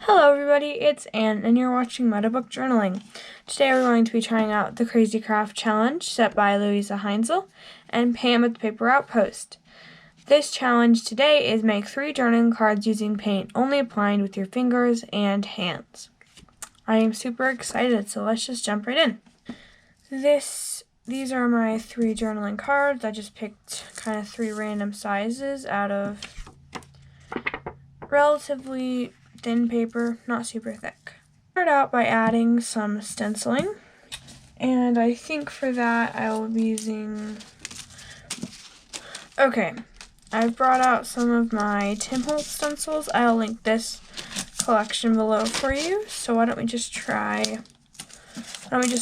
Hello everybody, it's Anne and you're watching Metabook Journaling. Today we're going to be trying out the Crazy Craft Challenge set by Louisa Heinzel and Pam at the Paper Outpost. This challenge today is make 3 journaling cards using paint only applied with your fingers and hands. I am super excited, so let's just jump right in. These are my 3 journaling cards. I just picked kind of 3 random sizes out of relatively thin paper, not super thick. Start out by adding some stenciling, and I think for that I will be using, I've brought out some of my Tim Holtz stencils. I'll link this collection below for you, so why don't we just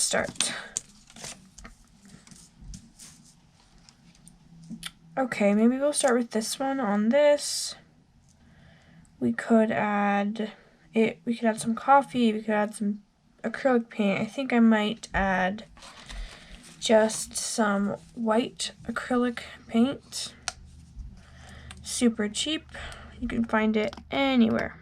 start. Okay, maybe we'll start with this one on this. We could add some coffee, we could add some acrylic paint. I think I might add just some white acrylic paint. Super cheap. You can find it anywhere.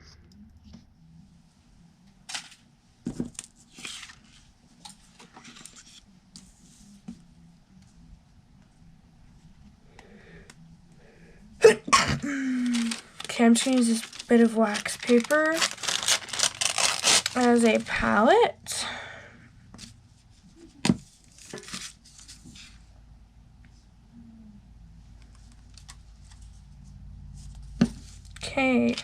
Okay, I'm just going to use this bit of wax paper as a palette. Okay.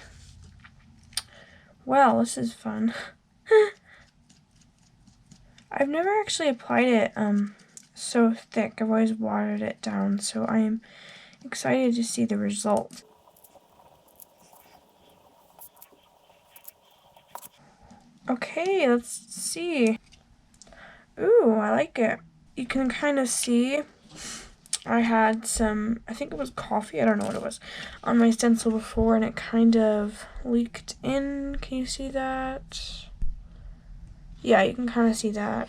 Well, this is fun. I've never actually applied it so thick. I've always watered it down, so I am excited to see the result. Okay, let's see. Ooh, I like it. You can kind of see I had some, I think it was coffee, I don't know what it was, on my stencil before, and it kind of leaked in. Can you see that? Yeah, you can kind of see that.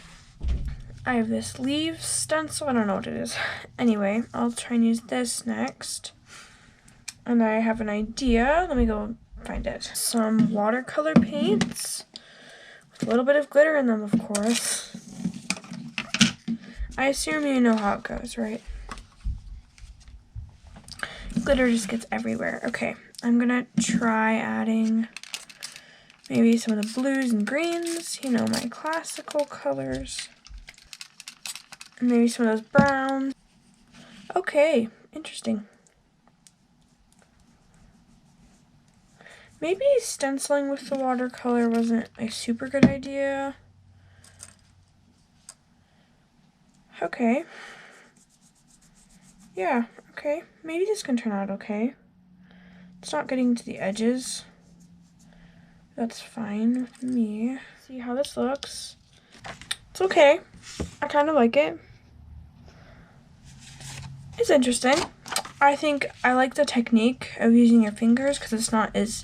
I have this leaves stencil, I don't know what it is. Anyway, I'll try and use this next. And I have an idea. Let me go find it. Some watercolor paints. A little bit of glitter in them, of course. I assume you know how it goes, right? Glitter just gets everywhere. Okay, I'm gonna try adding maybe some of the blues and greens, you know, my classical colors. And maybe some of those browns. Okay, interesting. Maybe stenciling with the watercolor wasn't a super good idea. Okay. Yeah, okay. Maybe this can turn out okay. It's not getting to the edges. That's fine with me. See how this looks. It's okay. I kind of like it. It's interesting. I think I like the technique of using your fingers because it's not as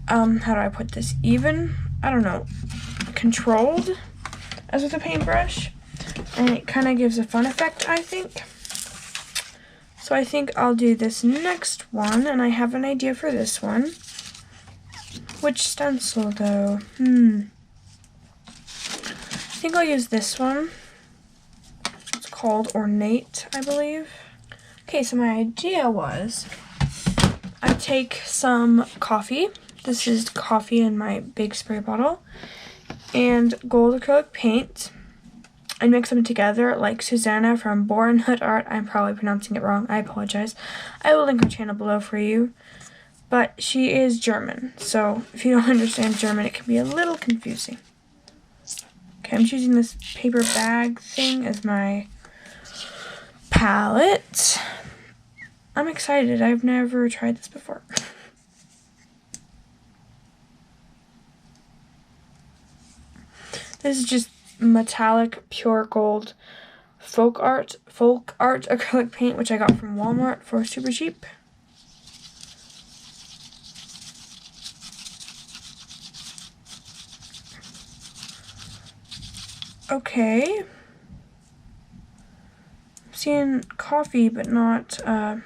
how do I put this, even, I don't know, controlled as with a paintbrush, and it kind of gives a fun effect, I think. So I think I'll do this next one, and I have an idea for this one. Which stencil though? I think I'll use this one. It's called Ornate, I believe. Okay, so my idea was I take some coffee. This is coffee in my big spray bottle, and gold acrylic paint, and mix them together like Susanna from Born Hood Art. I'm probably pronouncing it wrong. I apologize. I will link her channel below for you, but she is German, so if you don't understand German, it can be a little confusing. Okay, I'm choosing this paper bag thing as my palette. I'm excited. I've never tried this before. This is just metallic pure gold folk art acrylic paint, which I got from Walmart for super cheap. Okay. I'm seeing coffee, but not, of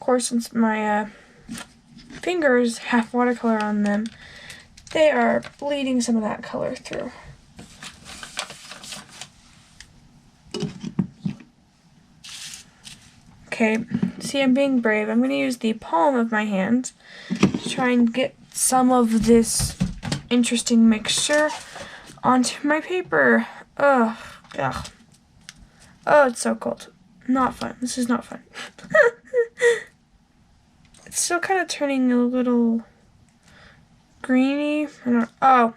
course, since my fingers have watercolor on them, they are bleeding some of that color through. Okay, see, I'm being brave. I'm going to use the palm of my hand to try and get some of this interesting mixture onto my paper. Ugh. Ugh. Oh, it's so cold. Not fun. This is not fun. It's still kind of turning a little greeny. Oh,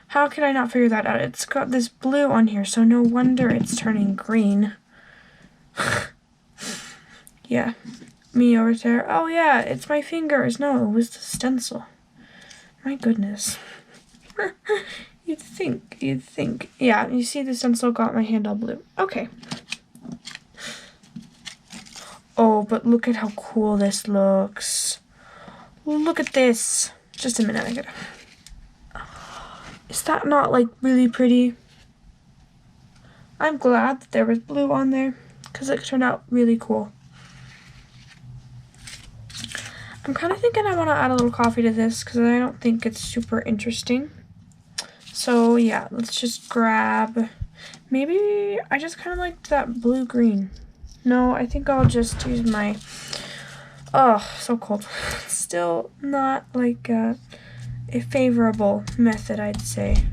how could I not figure that out? It's got this blue on here, so no wonder it's turning green. Yeah, me over there. Oh yeah, it's my fingers. No, it was the stencil. My goodness. You'd think. Yeah, you see the stencil got my hand all blue. Okay. Oh, but look at how cool this looks. Look at this. Just a minute, I gotta... Is that not, like, really pretty? I'm glad that there was blue on there, because it turned out really cool. I'm kind of thinking I want to add a little coffee to this, because I don't think it's super interesting. So, yeah, let's just grab... Maybe I just kind of liked that blue-green. No, I think I'll just use my... Oh, so cold. Still not, like, a favorable method, I'd say.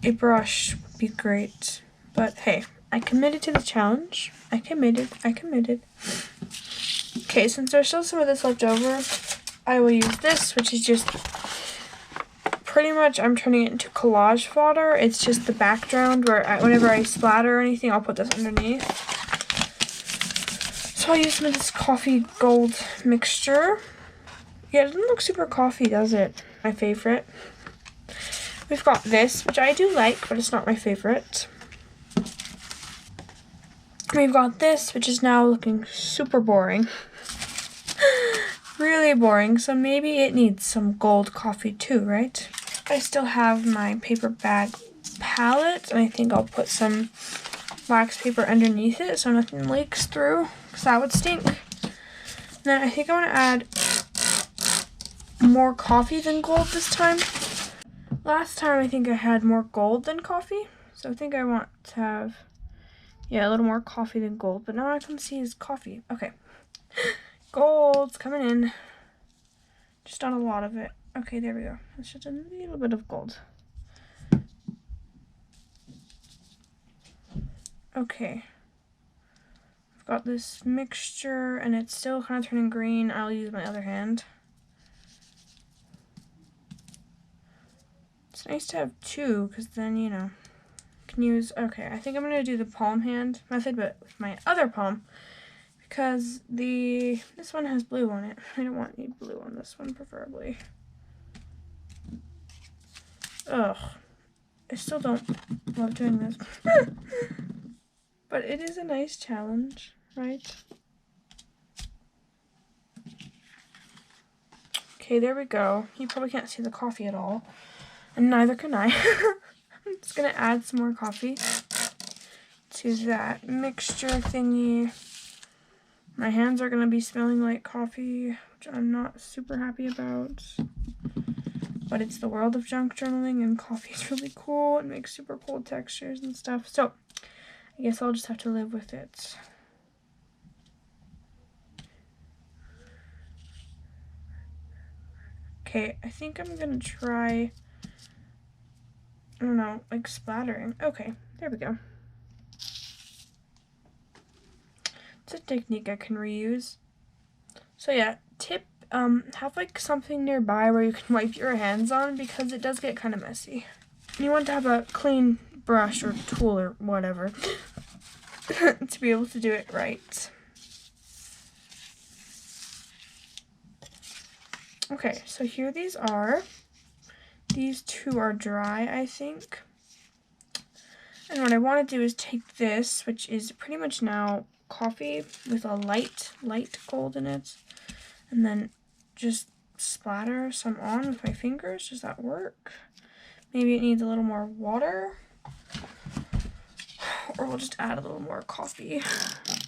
A brush would be great. But, hey, I committed to the challenge. I committed. Okay, since there's still some of this left over, I will use this, which is just... Pretty much, I'm turning it into collage fodder. It's just the background where whenever I splatter or anything, I'll put this underneath. So I'll use some of this coffee gold mixture. Yeah, it doesn't look super coffee, does it? My favorite. We've got this, which I do like, but it's not my favorite. We've got this, which is now looking super boring. Really boring, so maybe it needs some gold coffee too, right? I still have my paper bag palette, and I think I'll put some wax paper underneath it so nothing leaks through, because that would stink. And then I think I want to add more coffee than gold this time. Last time I think I had more gold than coffee, so I think I want to have, yeah, a little more coffee than gold, but now all I can see is coffee. Okay. Gold's coming in. Just not a lot of it. Okay, there we go. That's just a little bit of gold. Okay. I've got this mixture, and it's still kind of turning green. I'll use my other hand. It's nice to have two, because then, you know, you can use... Okay, I think I'm going to do the palm hand method, but with my other palm. Because this one has blue on it. I don't want any blue on this one, preferably. Ugh. I still don't love doing this. But it is a nice challenge, right? Okay, there we go. You probably can't see the coffee at all. And neither can I. I'm just going to add some more coffee to that mixture thingy. My hands are going to be smelling like coffee, which I'm not super happy about. But it's the world of junk journaling, and coffee is really cool. It makes super cool textures and stuff. So, I guess I'll just have to live with it. Okay, I think I'm going to try, I don't know, like splattering. Okay, there we go. It's a technique I can reuse. So yeah, tip, have like something nearby where you can wipe your hands on, because it does get kind of messy. You want to have a clean brush or tool or whatever to be able to do it right. Okay, so here these are. These two are dry, I think. And what I want to do is take this, which is pretty much now coffee with a light gold in it, and then just splatter some on with my fingers. Does that work? Maybe it needs a little more water, or we'll just add a little more coffee.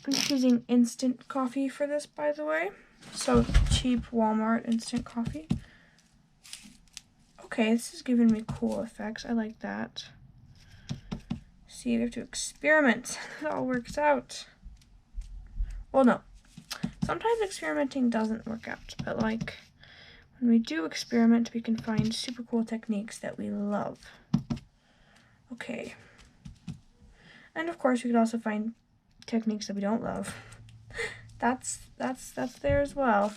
I'm just using instant coffee for this, by the way. So cheap Walmart instant coffee. Okay, this is giving me cool effects. I like that. See, we have to experiment. It all works out. Well, no. Sometimes experimenting doesn't work out, but like when we do experiment, we can find super cool techniques that we love. Okay. And of course, we could also find techniques that we don't love. That's there as well.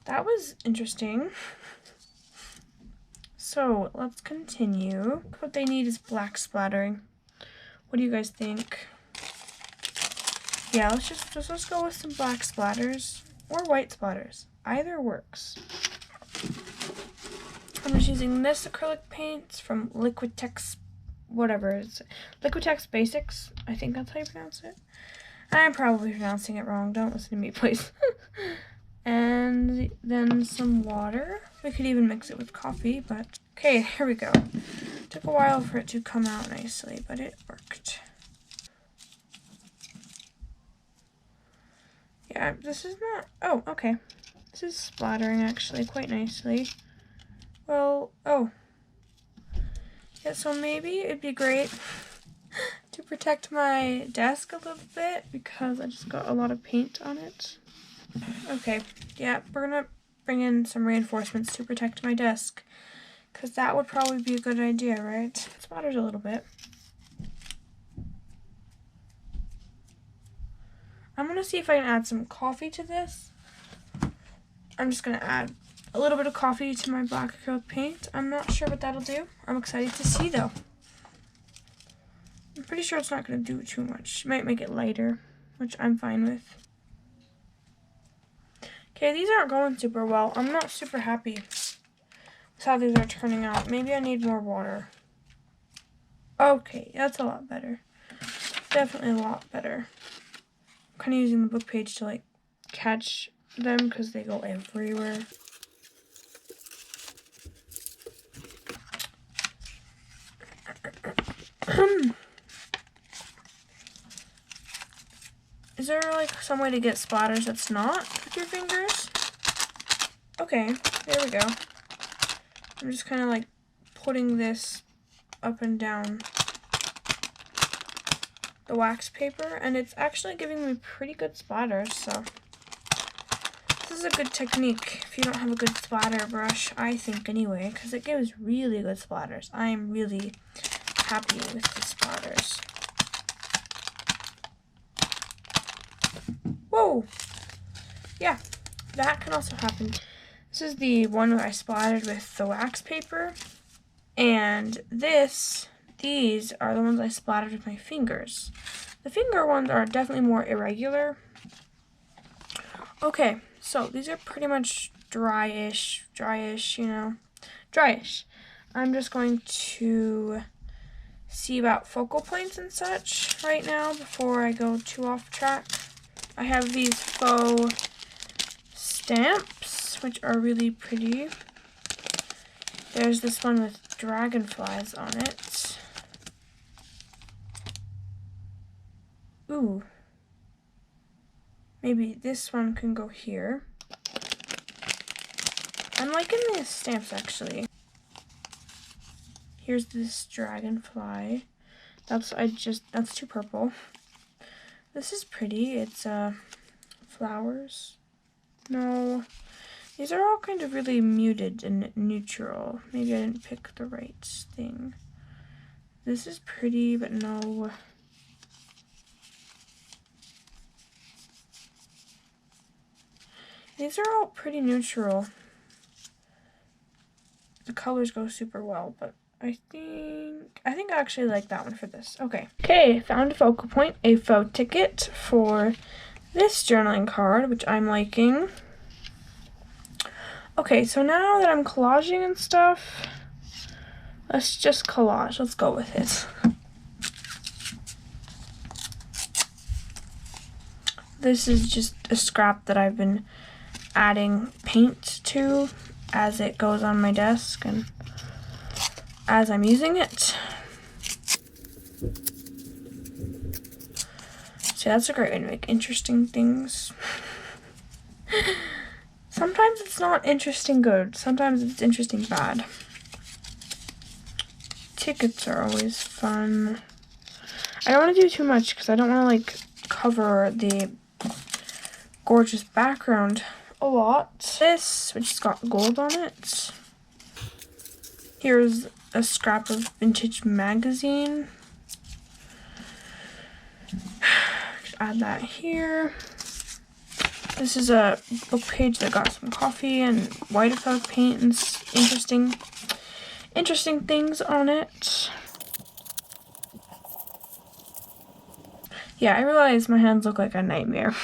That was interesting. So let's continue. What they need is black splattering. What do you guys think? Yeah, let's go with some black splatters or white splatters. Either works. I'm just using this acrylic paint from Liquitex, whatever it's Liquitex Basics. I think that's how you pronounce it. I'm probably pronouncing it wrong. Don't listen to me, please. And then some water. We could even mix it with coffee, but okay, here we go. Took a while for it to come out nicely, but it worked. Yeah, this is not, oh, okay. This is splattering actually quite nicely. Well, oh. Yeah, so maybe it'd be great to protect my desk a little bit because I just got a lot of paint on it. Okay, yeah, we're gonna bring in some reinforcements to protect my desk because that would probably be a good idea, right? It splatters a little bit. I'm gonna see if I can add some coffee to this. I'm just gonna add a little bit of coffee to my black acrylic paint. I'm not sure what that'll do. I'm excited to see though. I'm pretty sure it's not gonna do too much. It might make it lighter, which I'm fine with. Okay, these aren't going super well. I'm not super happy with how these are turning out. Maybe I need more water. Okay, that's a lot better. Definitely a lot better. I'm kind of using the book page to like catch them because they go everywhere. Is there like some way to get splatters that's not with your fingers? Okay, there we go. I'm just kind of like putting this up and down the wax paper, and it's actually giving me pretty good splatters, so this is a good technique if you don't have a good splatter brush, I think anyway, because it gives really good splatters. I am really happy with the splatters. Whoa! Yeah, that can also happen. This is the one where I splattered with the wax paper, and these are the ones I splattered with my fingers. The finger ones are definitely more irregular. Okay, so these are pretty much dryish, you know, dryish. I'm just going to see about focal points and such right now before I go too off track. I have these faux stamps, which are really pretty. There's this one with dragonflies on it. Ooh. Maybe this one can go here. I'm liking these stamps actually. Here's this dragonfly. That's too purple. This is pretty. It's flowers. No. These are all kind of really muted and neutral. Maybe I didn't pick the right thing. This is pretty, but no. These are all pretty neutral. The colors go super well, but I think I actually like that one for this. Okay, found a focal point, a faux ticket for this journaling card, which I'm liking. Okay, so now that I'm collaging and stuff, let's just collage. Let's go with it. This is just a scrap that I've been adding paint to as it goes on my desk and as I'm using it. So that's a great way to make interesting things. Sometimes it's not interesting good. Sometimes it's interesting bad. Tickets are always fun. I don't want to do too much because I don't want to like cover the gorgeous background a lot. This, which has got gold on it. Here's a scrap of vintage magazine. Just add that here. This is a book page that got some coffee and white acrylic paint and interesting things on it. Yeah, I realize my hands look like a nightmare.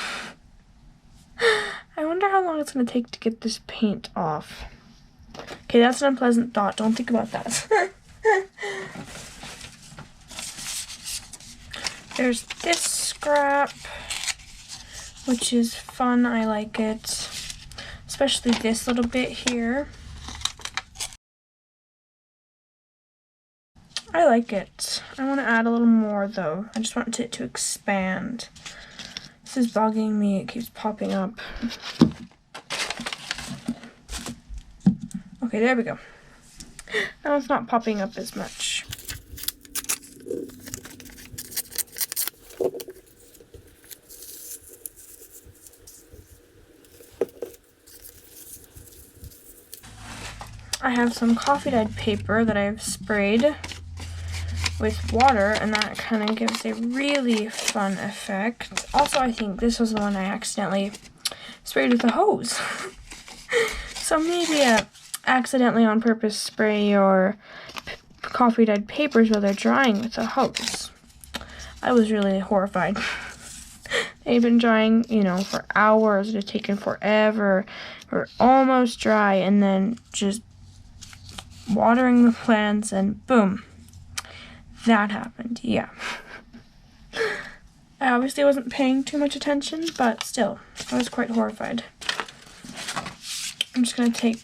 I wonder how long it's going to take to get this paint off. Okay, that's an unpleasant thought. Don't think about that. There's this scrap, which is fun. I like it. Especially this little bit here. I like it. I want to add a little more though. I just want it to expand. This is bugging me. It keeps popping up. Okay, there we go. Now it's not popping up as much. I have some coffee dyed paper that I've sprayed with water, and that kind of gives a really fun effect. Also, I think this was the one I accidentally sprayed with a hose. So maybe accidentally on purpose spray your coffee dyed papers while they're drying with a hose. I was really horrified. They've been drying, you know, for hours. It had taken forever. We're almost dry, and then just watering the plants, and boom, that happened. Yeah. I obviously wasn't paying too much attention, but still, I was quite horrified. I'm just gonna take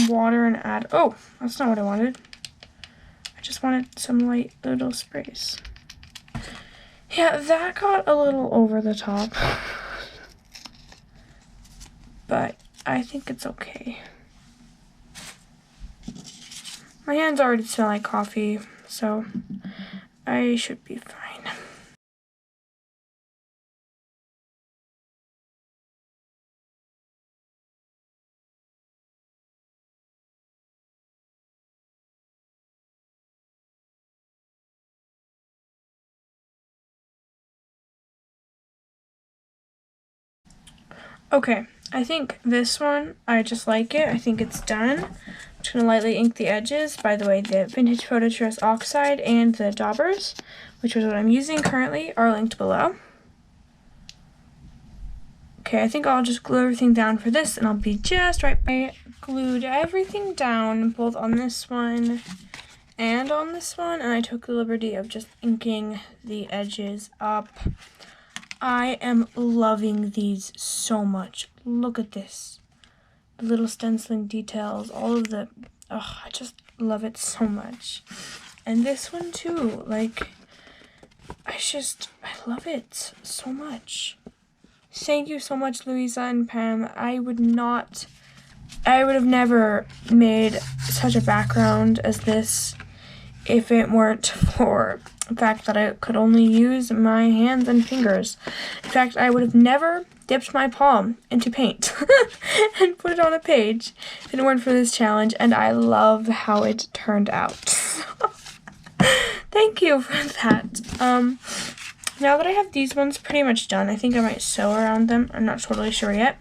water and add, oh, that's not what I wanted. I just wanted some light little sprays. Yeah, that got a little over the top, but I think it's okay. My hands already smell like coffee, so I should be fine. Okay, I think this one, I just like it. I think it's done. I'm just going to lightly ink the edges. By the way, the Vintage Photo Stress Oxide and the daubers, which is what I'm using currently, are linked below. Okay, I think I'll just glue everything down for this, and I'll be just right. I glued everything down, both on this one and on this one, and I took the liberty of just inking the edges up. I am loving these so much. Look at this. The little stenciling details, all of the, oh, I just love it so much. And this one too, like, I love it so much. Thank you so much, Louisa and Pam. I would have never made such a background as this if it weren't for the fact that I could only use my hands and fingers. In fact, I would have never dipped my palm into paint and put it on a page if it weren't for this challenge, and I love how it turned out. Thank you for that. Now that I have these ones pretty much done, I think I might sew around them. I'm not totally sure yet.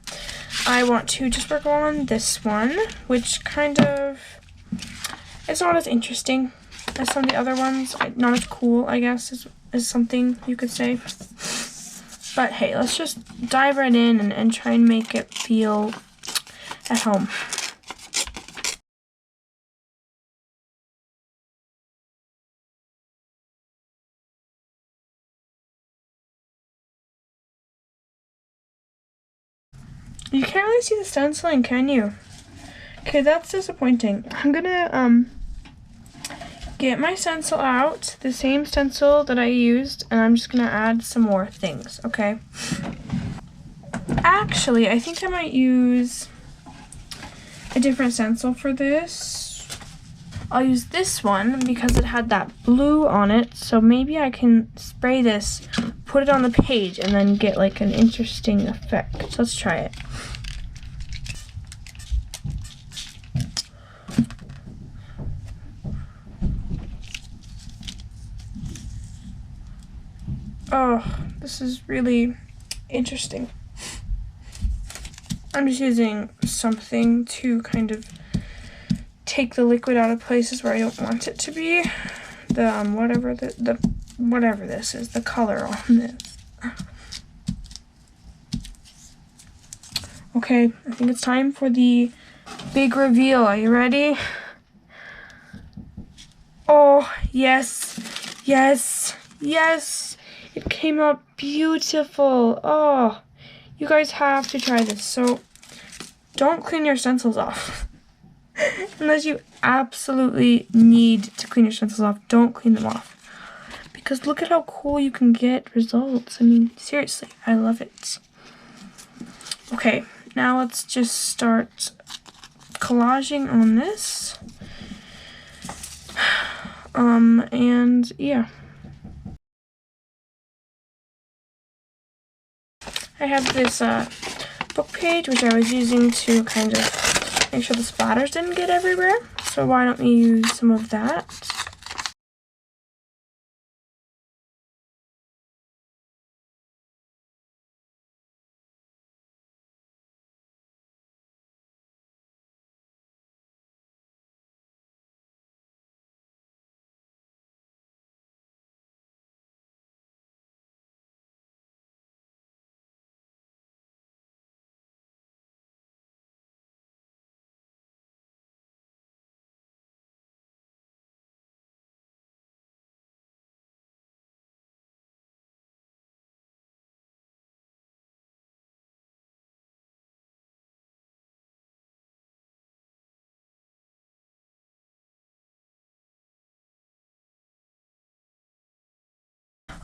I want to just work on this one, which kind of is not as interesting as some of the other ones. Not as cool, I guess, is something you could say. But hey, let's just dive right in and try and make it feel at home. You can't really see the stenciling, can you? Okay, that's disappointing. I'm gonna get my stencil out, the same stencil that I used, and I'm just gonna add some more things, okay? Actually, I think I might use a different stencil for this. I'll use this one because it had that blue on it, so maybe I can spray this, put it on the page, and then get like an interesting effect. So let's try it. Oh, this is really interesting. I'm just using something to kind of take the liquid out of places where I don't want it to be. The whatever this is, the color on this. Okay, I think it's time for the big reveal. Are you ready? Oh, yes, yes, yes. It came out beautiful. Oh, you guys have to try this. So don't clean your stencils off. Unless you absolutely need to clean your stencils off, don't clean them off. Because look at how cool you can get results. I mean, seriously, I love it. Okay, now let's just start collaging on this. And yeah. I have this book page, which I was using to kind of make sure the splatters didn't get everywhere. So why don't we use some of that?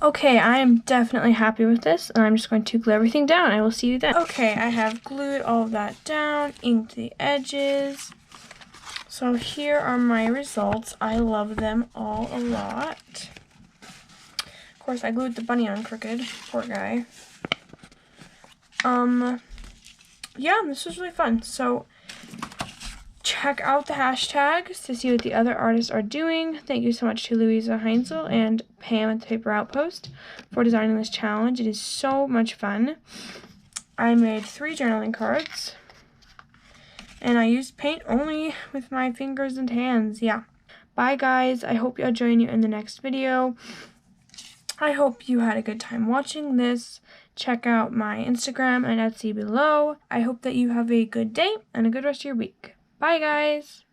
Okay, I am definitely happy with this, and I'm just going to glue everything down. I will see you then. Okay, I have glued all of that down, inked the edges. So here are my results. I love them all a lot. Of course, I glued the bunny on crooked. Poor guy. Yeah, this was really fun. So check out the hashtags to see what the other artists are doing. Thank you so much to Louisa Heinzel and Pam at the Paper Outpost for designing this challenge. It is so much fun. I made 3 journaling cards, and I used paint only with my fingers and hands. Yeah. Bye, guys. I hope I'll join you in the next video. I hope you had a good time watching this. Check out my Instagram and Etsy below. I hope that you have a good day and a good rest of your week. Bye, guys.